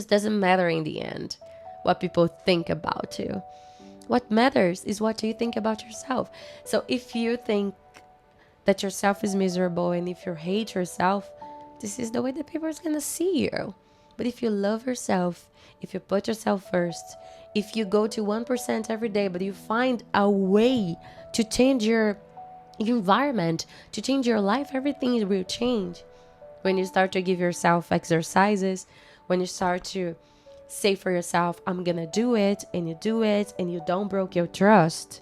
It doesn't matter in the end what people think about you. What matters is what you think about yourself. So if you think that yourself is miserable and if you hate yourself, this is the way that people are going to see you. But if you love yourself, if you put yourself first, if you go to 1% every day, but you find a way to change your environment, to change your life, everything will change. When you start to give yourself exercises, when you start to say for yourself, I'm gonna do it, and you do it, and you don't break your trust,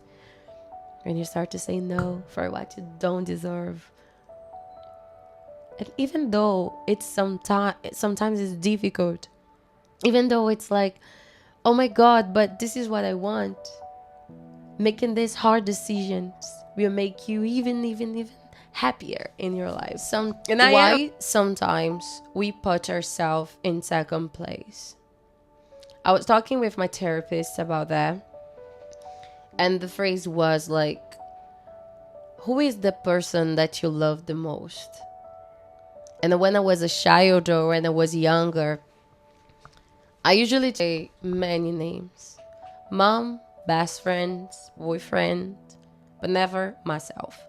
when you start to say no for what you don't deserve. And even though it's sometimes it's difficult, even though it's like, oh my god, but this is what I want, making these hard decisions will make you even happier in your life. Why sometimes we put ourselves in second place. I was talking with my therapist about that, and the phrase was like, who is the person that you love the most? And when I was a child or when I was younger, I usually say many names: mom, best friends, boyfriend, but never myself.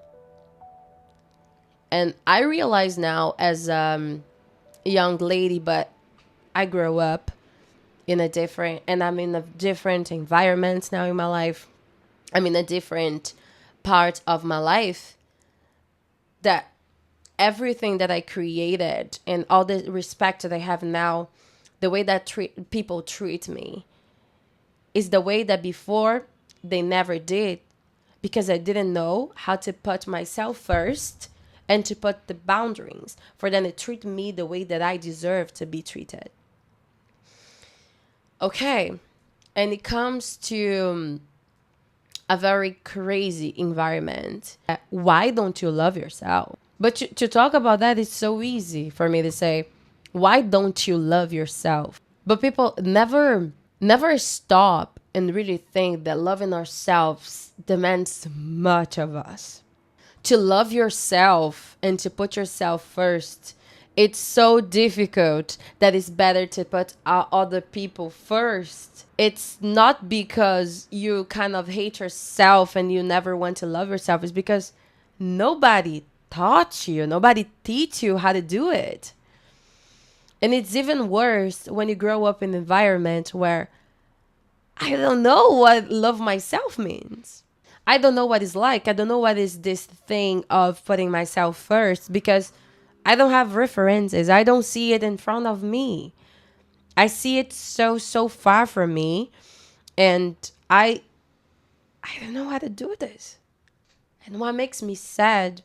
And I realize now as a young lady, but I grew up in a different, and I'm in a different environment now in my life. I'm in a different part of my life, that everything that I created and all the respect that I have now, the way that people treat me is the way that before they never did, because I didn't know how to put myself first and to put the boundaries for them to treat me the way that I deserve to be treated. Okay, and it comes to a very crazy environment. Why don't you love yourself? But to talk about that is so easy for me to say, why don't you love yourself? But people never stop and really think that loving ourselves demands much of us. To love yourself and to put yourself first, it's so difficult that it's better to put other people first. It's not because you kind of hate yourself and you never want to love yourself. It's because nobody taught you, nobody teach you how to do it. And it's even worse when you grow up in an environment where I don't know what love myself means. I don't know what it's like. I don't know what is this thing of putting myself first, because I don't have references. I don't see it in front of me. I see it so far from me, and I don't know how to do this. And what makes me sad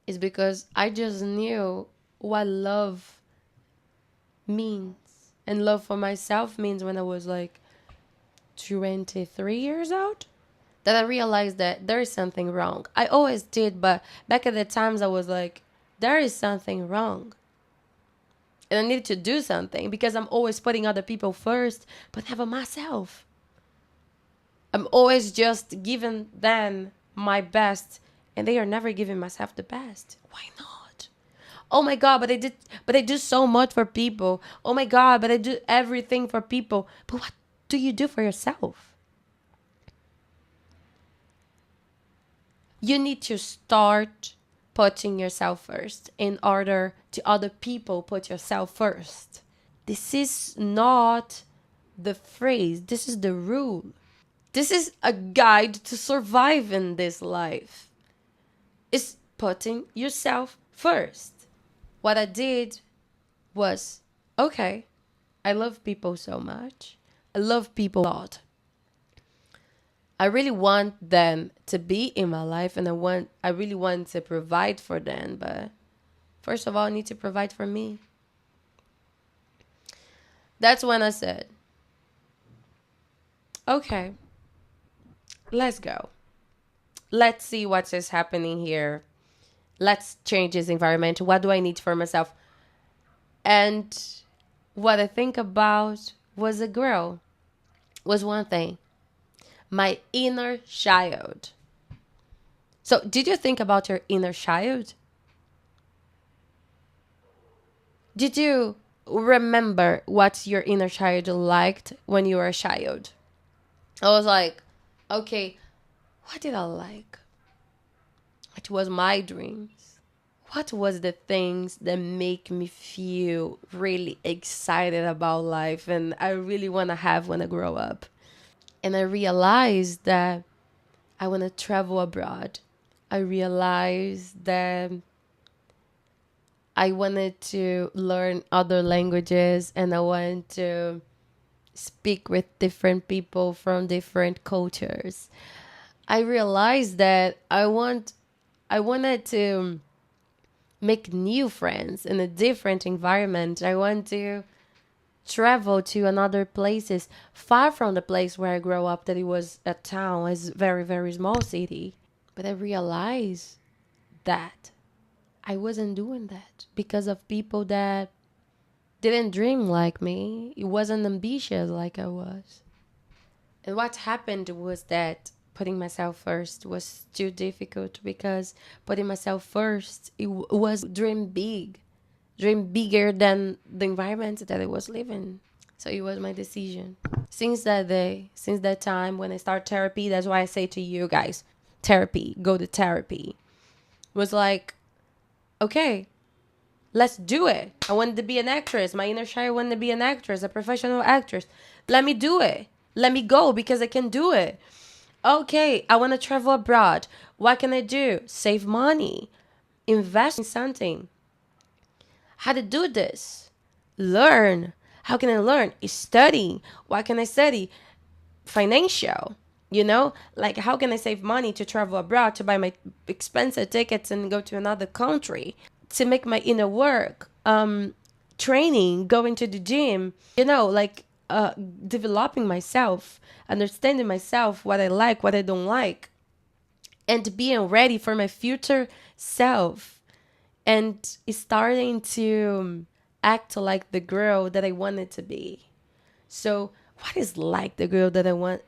is because I just knew what love means. And love for myself means when I was like 23 years old, that I realized that there is something wrong. I always did, but back at the times I was like, there is something wrong. And I needed to do something because I'm always putting other people first, but never myself. I'm always just giving them my best, and they are never giving myself the best. Why not? Oh my god, but I do so much for people. Oh my god, but I do everything for people. But what do you do for yourself? You need to start putting yourself first in order to other people put yourself first. This is not the phrase, this is the rule. This is a guide to survive in this life. It's putting yourself first. What I did was, okay, I love people so much. I love people a lot. I really want them to be in my life, and I really want to provide for them, but first of all, I need to provide for me. That's when I said, okay, let's go. Let's see what is happening here. Let's change this environment. What do I need for myself? And what I think about was a girl, was one thing. My inner child. So, did you think about your inner child? Did you remember what your inner child liked when you were a child. I was like, okay, what did I like? What was my dreams? What was the things that make me feel really excited about life and I really want to have when I grow up? And I realized that I want to travel abroad. I realized that I wanted to learn other languages and I wanted to speak with different people from different cultures. I realized that I wanted to make new friends in a different environment. I want to travel to another places far from the place where I grew up, that it was a town, a very, very small city. But I realized that I wasn't doing that because of people that didn't dream like me. It wasn't ambitious like I was. And what happened was that putting myself first was too difficult because putting myself first, it was dream bigger than the environment that I was living. So it was my decision. Since that day, since that time when I start therapy, that's why I say to you guys, therapy, go to therapy. Was like, okay, let's do it. I wanted to be an actress. My inner child wanted to be an actress, a professional actress. Let me do it. Let me go because I can do it. Okay, I want to travel abroad. What can I do? Save money. Invest in something. How to do this? Learn. How can I learn? Studying. What can I study? Financial. You know, like how can I save money to travel abroad, to buy my expensive tickets and go to another country, to make my inner work, training, going to the gym, you know, like developing myself, understanding myself, what I like, what I don't like, and being ready for my future self, and starting to act like the girl that I wanted to be. So what is like the girl that I want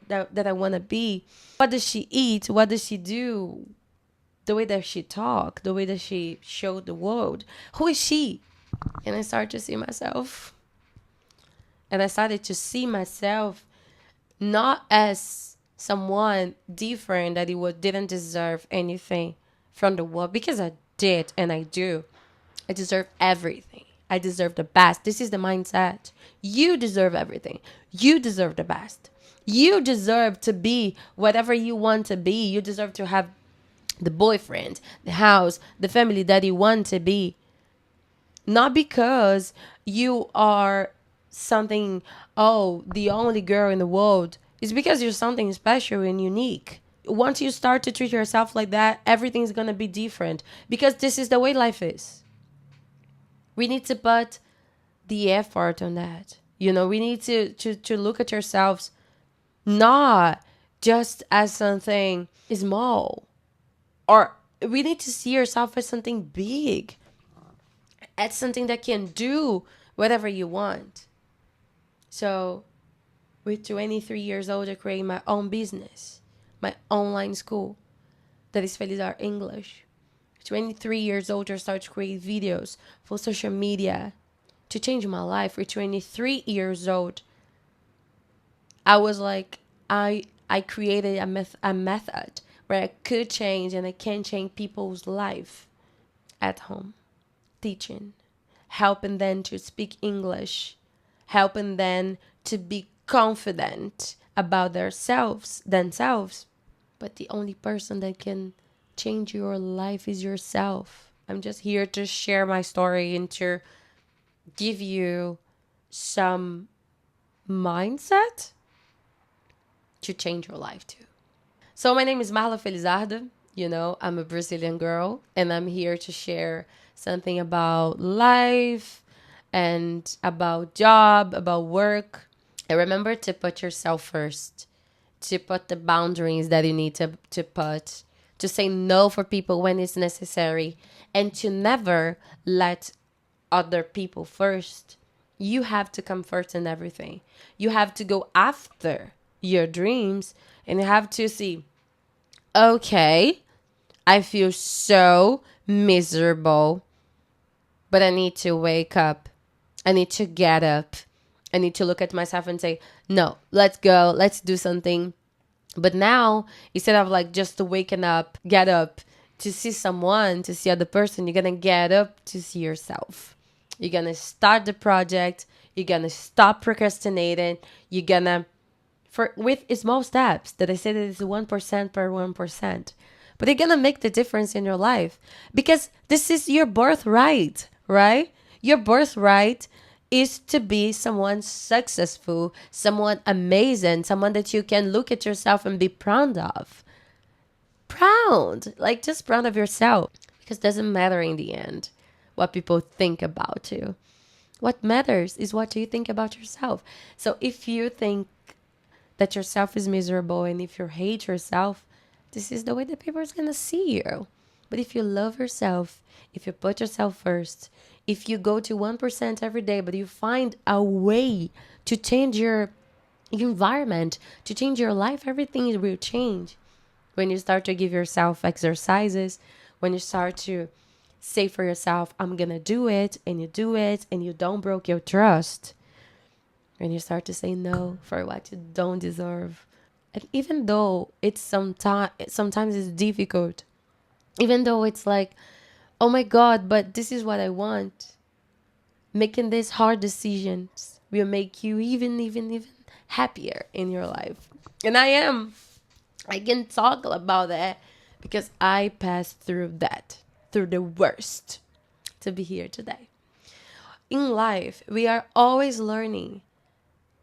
to be? What does she eat? What does she do? The way that she talk, the way that she showed the world. Who is she? And I started to see myself. And I started to see myself not as someone different that didn't deserve anything from the world, because I did and I do. I deserve everything. I deserve the best. This is the mindset. You deserve everything. You deserve the best. You deserve to be whatever you want to be. You deserve to have the boyfriend, the house, the family that you want to be. Not because you are something, oh, the only girl in the world. It's because you're something special and unique. Once you start to treat yourself like that, everything's going to be different because this is the way life is. We need to put the effort on that. You know, we need to look at ourselves not just as something small, or we need to see ourselves as something big, as something that can do whatever you want. So with 23 years old, I created my own business, my online school that is Felizar English. 23 years old, I started to create videos for social media to change my life. For 23 years old, I was like, I created a method where I could change and I can change people's life at home, teaching, helping them to speak English, helping them to be confident about themselves. But the only person that can change your life is yourself. I'm just here to share my story and to give you some mindset to change your life too. So my name is Marla Felizardo. You know, I'm a Brazilian girl and I'm here to share something about life and about job, about work. And remember to put yourself first, to put the boundaries that you need to put, to say no for people when it's necessary, and to never let other people first. You have to come first in everything. You have to go after your dreams and you have to see, okay, I feel so miserable, but I need to wake up I need to get up. I need to look at myself and say, no, let's go. Let's do something. But now, instead of like just waking up, get up to see someone, to see other person, you're going to get up to see yourself. You're going to start the project. You're going to stop procrastinating. You're going to, with small steps that I said, that it's 1% per 1%. But they're going to make the difference in your life, because this is your birthright, right? Your birthright is to be someone successful, someone amazing, someone that you can look at yourself and be proud of. Proud, like just proud of yourself, because it doesn't matter in the end what people think about you. What matters is what you think about yourself. So if you think that yourself is miserable and if you hate yourself, this is the way that people are going to see you. But if you love yourself, if you put yourself first, if you go to 1% every day, but you find a way to change your environment, to change your life, everything will change. When you start to give yourself exercises, when you start to say for yourself, I'm going to do it, and you don't break your trust. When you start to say no for what you don't deserve. And even though it's sometimes it's difficult, even though it's like, oh my God, but this is what I want. Making these hard decisions will make you even happier in your life. And I can talk about that because I passed through that, through the worst, to be here today. In life, we are always learning.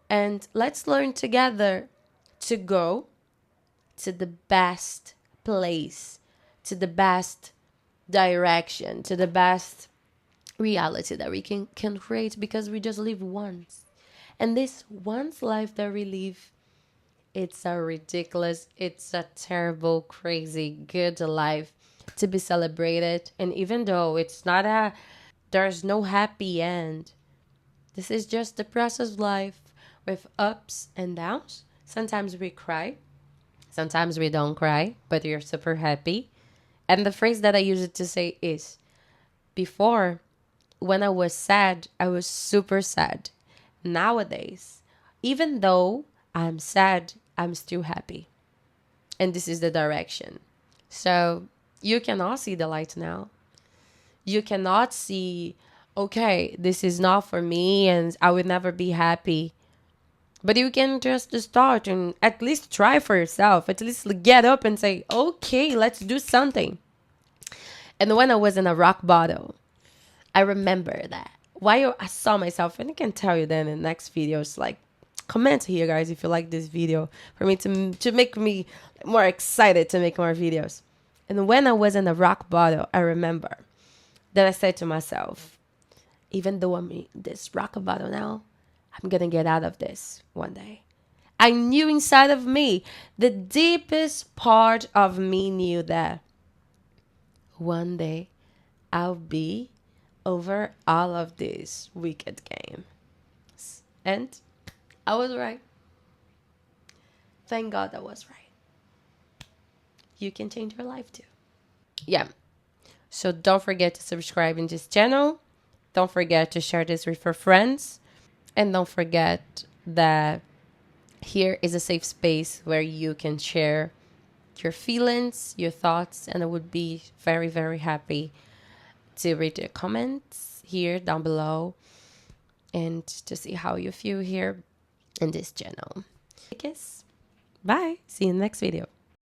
And let's learn together to go to the best place, to the best direction, to the best reality that we can create, because we just live once. And this once life that we live, it's a ridiculous, it's a terrible, crazy, good life to be celebrated. And even though there's no happy end, this is just the process of life with ups and downs. Sometimes we cry, sometimes we don't cry, but we're super happy. And the phrase that I use it to say is, before, when I was sad, I was super sad. Nowadays, even though I'm sad, I'm still happy. And this is the direction. So you cannot see the light now. You cannot see, okay, this is not for me and I will never be happy. But you can just start and at least try for yourself. At least get up and say, okay, let's do something. And when I was in a rock bottom, I remember that. While I saw myself, and I can tell you then in the next videos, like, comment here, guys, if you like this video, for me to make me more excited to make more videos. And when I was in a rock bottom, I remember that I said to myself, even though I'm in this rock bottom now, I'm going to get out of this one day. I knew inside of me, the deepest part of me knew that one day I'll be over all of these wicked games. And I was right. Thank God I was right. You can change your life too. Yeah. So don't forget to subscribe in this channel. Don't forget to share this with your friends. And don't forget that here is a safe space where you can share your feelings, your thoughts, and I would be very, very happy to read your comments here down below and to see how you feel here in this channel. Kiss. Bye. See you in the next video.